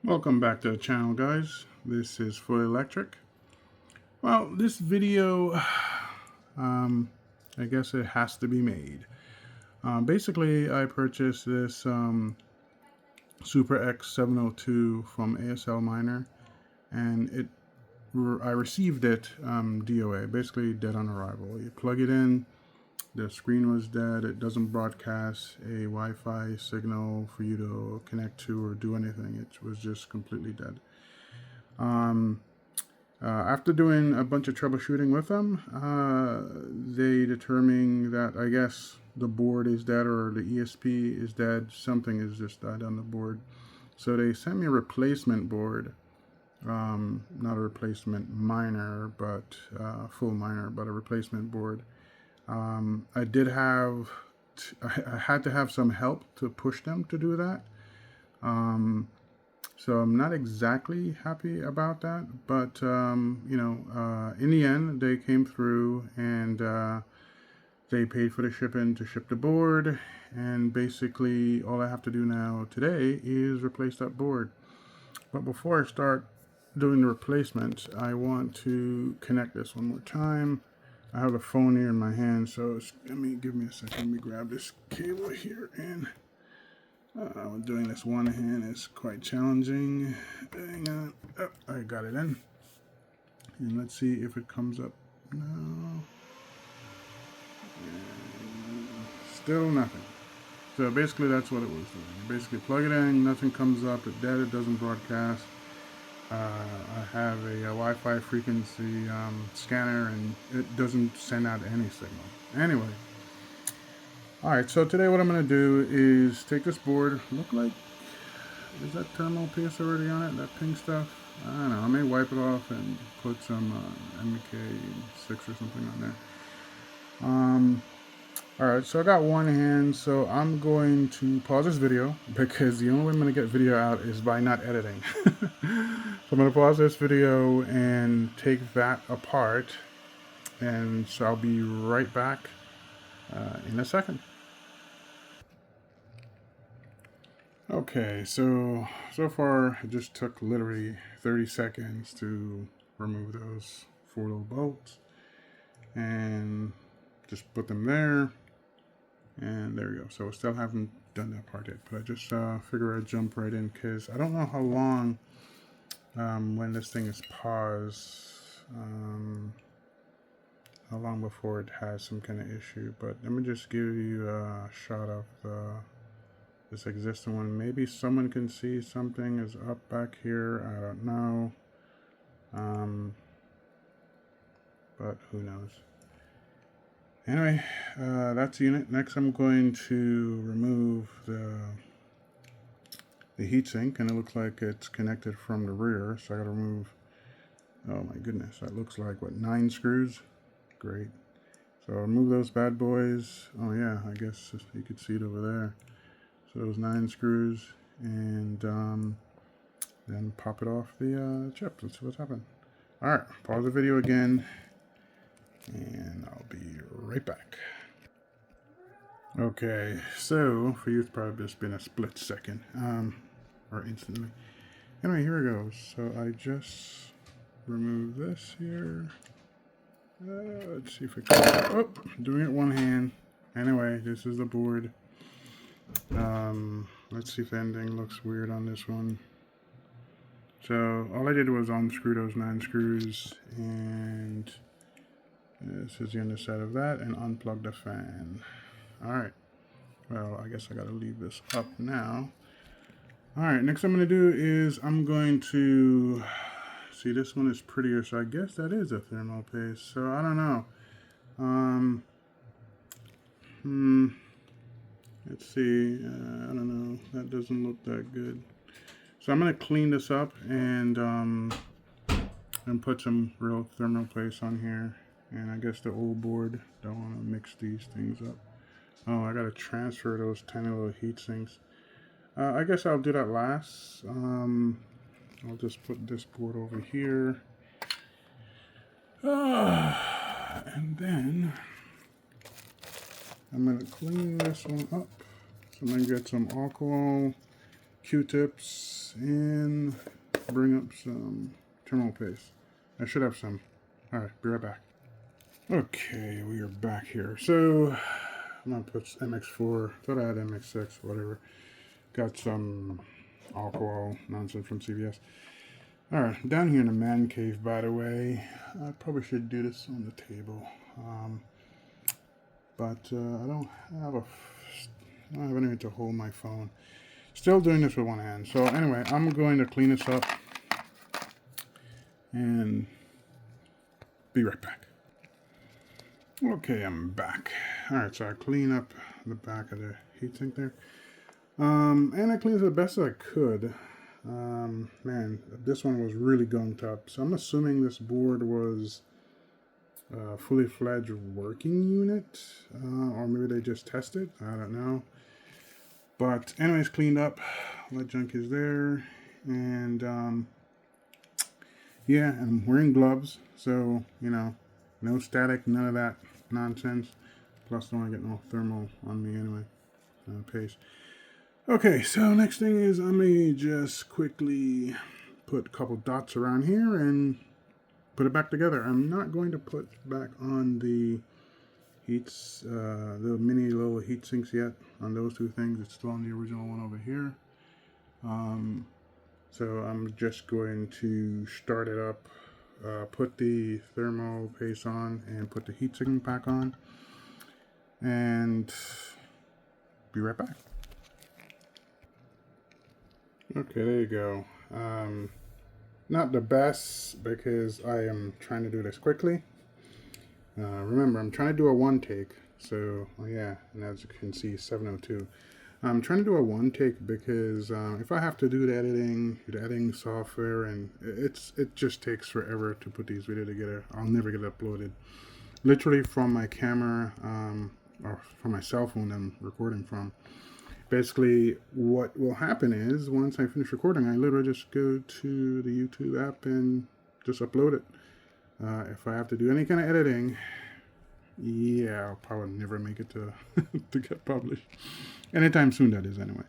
Welcome back to the channel, guys. This is Fully Electric. Well, this video, I guess it has to be made. Basically, I purchased this SupraHex 702 from ASL Miner, and I received it DOA, basically dead on arrival. You plug it in, the screen was dead. It doesn't broadcast a Wi-Fi signal for you to connect to or do anything. It was just completely dead. After doing a bunch of troubleshooting with them, they determined that I guess the board is dead or the ESP is dead. Something is just died on the board. So they sent me a replacement board. Not a replacement miner, but full miner, but a replacement board. I had to have some help to push them to do that. So I'm not exactly happy about that, but in the end, they came through and they paid for the shipping to ship the board. And basically, all I have to do now today is replace that board. But before I start doing the replacement, I want to connect this one more time. I have a phone here in my hand, so give me a second. Let me grab this cable here, and doing this one hand is quite challenging. Hang on. Oh, I got it in. And let's see if it comes up. No. And still nothing. So basically that's what it was doing. You basically plug it in, nothing comes up, it's dead, it doesn't broadcast. I have a Wi-Fi frequency scanner, and it doesn't send out any signal. Anyway, alright, so today what I'm going to do is take this board. Look like, is that thermal paste already on it, that pink stuff? I don't know, I may wipe it off and put some MK6 or something on there. Alright, so I got one hand, so I'm going to pause this video because the only way I'm going to get video out is by not editing. So I'm going to pause this video and take that apart, and so I'll be right back in a second. Okay, so far it just took literally 30 seconds to remove those 4 little bolts and just put them there. And there we go. So still haven't done that part yet, but I just figure I'd jump right in because I don't know how long when this thing is paused, how long before it has some kind of issue. But let me just give you a shot of this existing one. Maybe someone can see something is up back here. I don't know, but who knows. Anyway, that's the unit. Next I'm going to remove the heatsink, and it looks like it's connected from the rear, so I gotta remove, oh my goodness, that looks like, what, 9 screws? Great. So I'll remove those bad boys. Oh yeah, I guess you could see it over there. So those 9 screws, and then pop it off the chip. Let's see what's happened. Alright, pause the video again, and I'll be right back. Okay, so for you it's probably just been a split second, or instantly. Anyway, here it goes. So I just remove this here. Let's see if it comes. Oh, doing it one hand. Anyway, this is the board. Let's see if anything looks weird on this one. So all I did was unscrew those 9 screws, and this is the underside of that, and unplug the fan. Alright, well, I guess I gotta leave this up now. Alright, next I'm gonna do is I'm going to see, this one is prettier, so I guess that is a thermal paste. So I don't know. Let's see. I don't know. That doesn't look that good. So I'm gonna clean this up and put some real thermal paste on here. And I guess the old board, don't want to mix these things up. Oh, I gotta transfer those tiny little heat sinks. I guess I'll do that last. I'll just put this board over here. And then I'm gonna clean this one up. So I'm gonna get some alcohol Q-tips and bring up some terminal paste. I should have some. Alright, be right back. Okay, we are back here. So, I'm going to put MX4. Thought I had MX6, whatever. Got some alcohol nonsense from CVS. Alright, down here in the man cave, by the way. I probably should do this on the table. But I don't have anything to hold my phone. Still doing this with one hand. So anyway, I'm going to clean this up and be right back. Okay, I'm back. Alright, so I clean up the back of the heatsink there. And I cleaned it the best I could. Man, this one was really gunked up. So I'm assuming this board was a fully fledged working unit. Or maybe they just tested. I don't know. But anyways, cleaned up. All that junk is there. And yeah, I'm wearing gloves. So, you know, no static, none of that nonsense. Plus, don't want to get no thermal on me anyway. Paste. Okay, so next thing is I may just quickly put a couple dots around here and put it back together. I'm not going to put back on the heats, the mini little heat sinks yet on those two things. It's still on the original one over here. So I'm just going to start it up, put the thermal paste on and put the heat sink back on and be right back. Okay, there you go. Not the best because I am trying to do this quickly. Remember, I'm trying to do a one take. So, yeah, and as you can see, 702. I'm trying to do a one take because if I have to do the editing software, and it just takes forever to put these videos together. I'll never get it uploaded. Literally from my camera or from my cell phone I'm recording from. Basically, what will happen is once I finish recording, I literally just go to the YouTube app and just upload it. If I have to do any kind of editing, yeah, I'll probably never make it to to get published. Anytime soon, that is, anyway.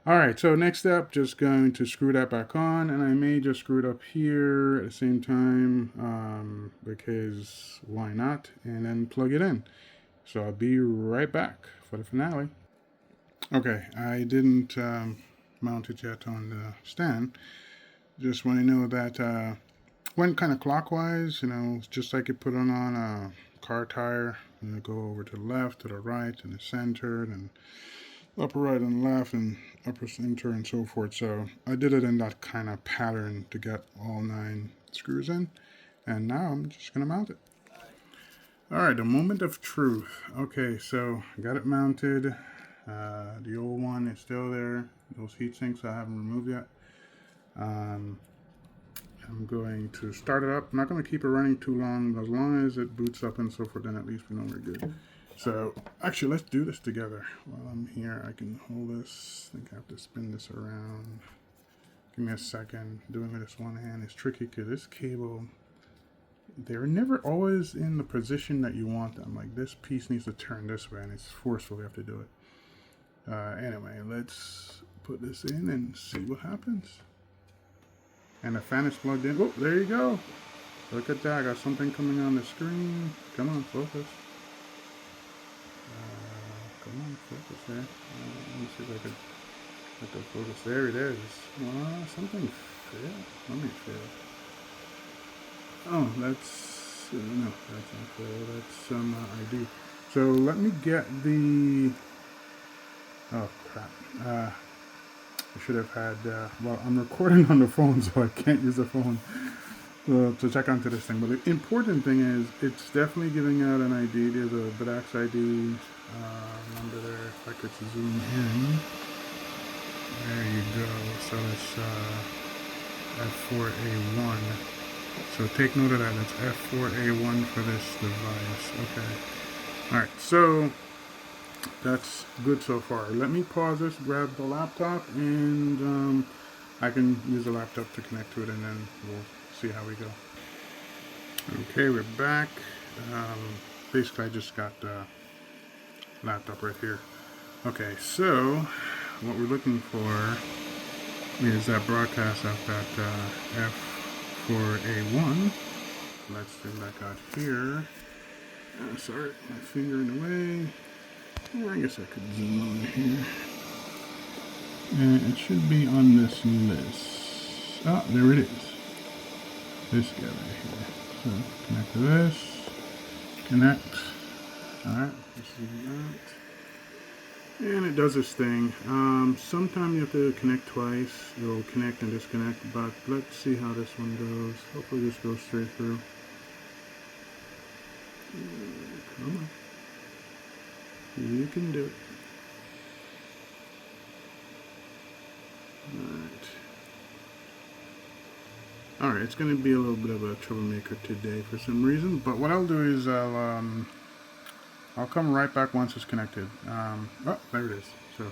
Alright, so next step, just going to screw that back on, and I may just screw it up here at the same time, because why not, and then plug it in. So I'll be right back for the finale. Okay, I didn't mount it yet on the stand. Just want to know that went kind of clockwise, you know, just like you put it on a car tire. You know, go over to the left, to the right, and the center, and upper right and left, and upper center, and so forth. So I did it in that kind of pattern to get all 9 screws in. And now I'm just going to mount it. Alright, the moment of truth. Okay, so I got it mounted. The old one is still there. Those heat sinks I haven't removed yet. I'm going to start it up. I'm not going to keep it running too long. As long as it boots up and so forth, then at least we know we're good. So, actually, let's do this together. While I'm here, I can hold this. I think I have to spin this around. Give me a second. Doing it with this one hand is tricky because this cable, they're never always in the position that you want them. Like, this piece needs to turn this way, and it's forceful. We have to do it. Anyway, let's put this in and see what happens. And the fan is plugged in. Oh, there you go. Look at that. I got something coming on the screen. Come on, focus. Come on, focus there. Let me see if I can get the focus. There it is. Something failed. Let me fail. Oh, that's... no, that's not fail. That's some ID. So let me get the... Oh, crap. I should have had... well, I'm recording on the phone, so I can't use the phone to check onto this thing. But the important thing is, it's definitely giving out an ID. There's a Bitaxe ID number there. If I could zoom in. There you go. So it's F4A1. So take note of that. That's F4A1 for this device. Okay. Alright, so... that's good so far. Let me pause this, grab the laptop, and I can use the laptop to connect to it, and then we'll see how we go. Okay, we're back. Basically, I just got the laptop right here. Okay, so what we're looking for is that broadcast of that F4A1. Let's zoom back out here. Sorry, my finger in the way. I guess I could zoom over here. And it should be on this list. Oh, there it is. This guy right here. So connect to this. Connect. Alright, this is that. And it does this thing. Sometimes you have to connect twice. It'll connect and disconnect, but let's see how this one goes. Hopefully this goes straight through. Come on. You can do it. Alright, it's going to be a little bit of a troublemaker today for some reason, but what I'll do is I'll come right back once it's connected. Oh, there it is. So,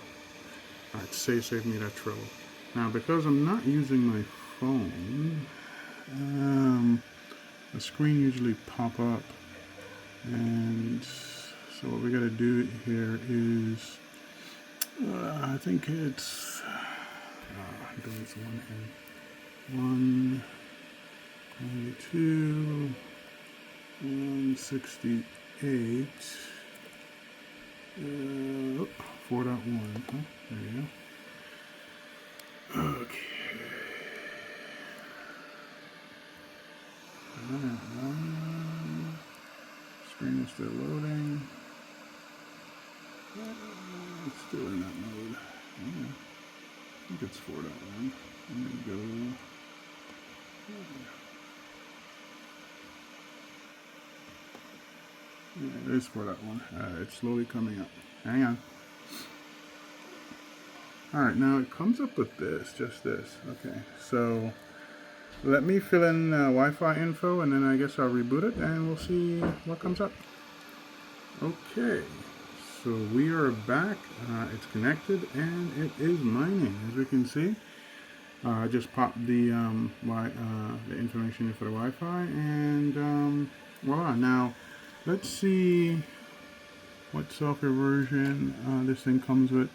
alright, save me that trouble. Now, because I'm not using my phone, the screen usually pop up, and so what we got to do here is, I think it's, I'm doing this one hand. 192, 168, 4.1, huh? There you go. Okay. Screen is still loading. It's still in that mode. I think it's 4.1. I'm gonna go. Yeah, it is 4.1. It's slowly coming up. Hang on. Alright, now it comes up with this, just this. Okay, so let me fill in Wi-Fi info, and then I guess I'll reboot it and we'll see what comes up. Okay, so we are back. It's connected and it is mining, as we can see. I just popped the information in for the Wi-Fi, and voila. Now let's see what software version this thing comes with.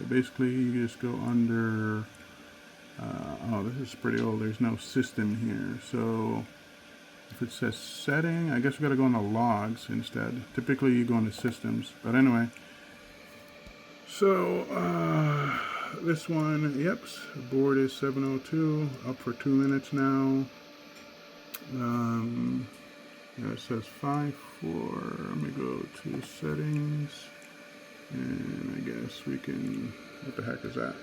Basically, you just go under. Oh, this is pretty old. There's no system here, so if it says setting, I guess we got to go on the logs instead. Typically, you go on the systems, but anyway. So this one, yep, board is 702, up for 2 minutes now. Yeah, it says 5.4. Let me go to settings, and I guess we can, what the heck is that?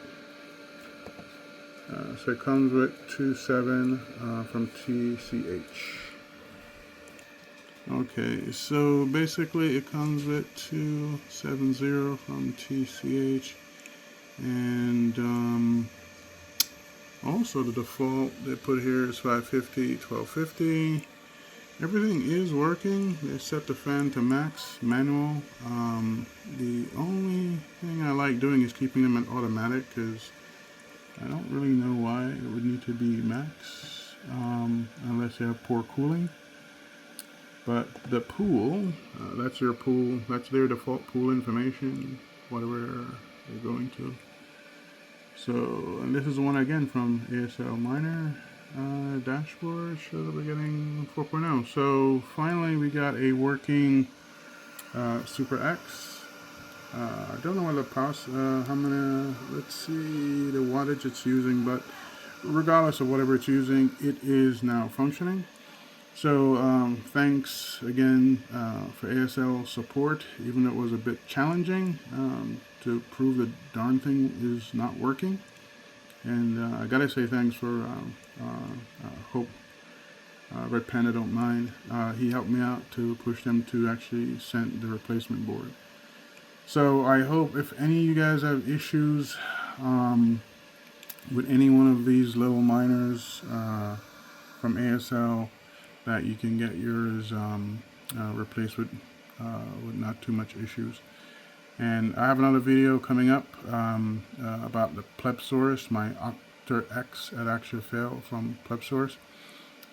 So it comes with 2.7 from TCH. Okay, so basically it comes with 2.70 from TCH, and also the default they put here is 550, 1250. Everything is working. They set the fan to max manual. The only thing I like doing is keeping them at automatic, because I don't really know why it would need to be max unless you have poor cooling. But the pool, that's your pool, that's their default pool information, whatever you're going to. So, and this is the one again from ASL Miner dashboard, shows that we're getting 4.0. So finally we got a working SupraHex. I don't know what the how many, let's see the wattage it's using, but regardless of whatever it's using, it is now functioning. So thanks again for ASL support, even though it was a bit challenging to prove the darn thing is not working. And I gotta say thanks for Hope, Red Panda Don't Mind. He helped me out to push them to actually send the replacement board. So I hope if any of you guys have issues with any one of these little miners from ASL, that you can get yours replaced with not too much issues. And I have another video coming up about the Plebsaurus, my Octor X at actually failed from Plebsaurus,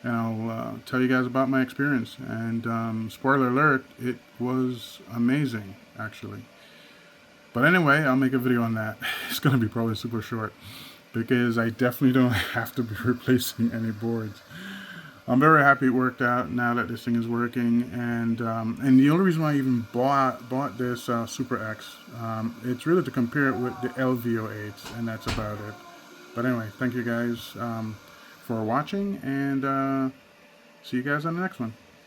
and I'll tell you guys about my experience. And spoiler alert, it was amazing actually. But anyway, I'll make a video on that. It's going to be probably super short. because I definitely don't have to be replacing any boards. I'm very happy it worked out now that this thing is working, and the only reason why I even bought this SupraHex, it's really to compare it with the LVO8s, and that's about it. But anyway, thank you guys for watching, and see you guys on the next one.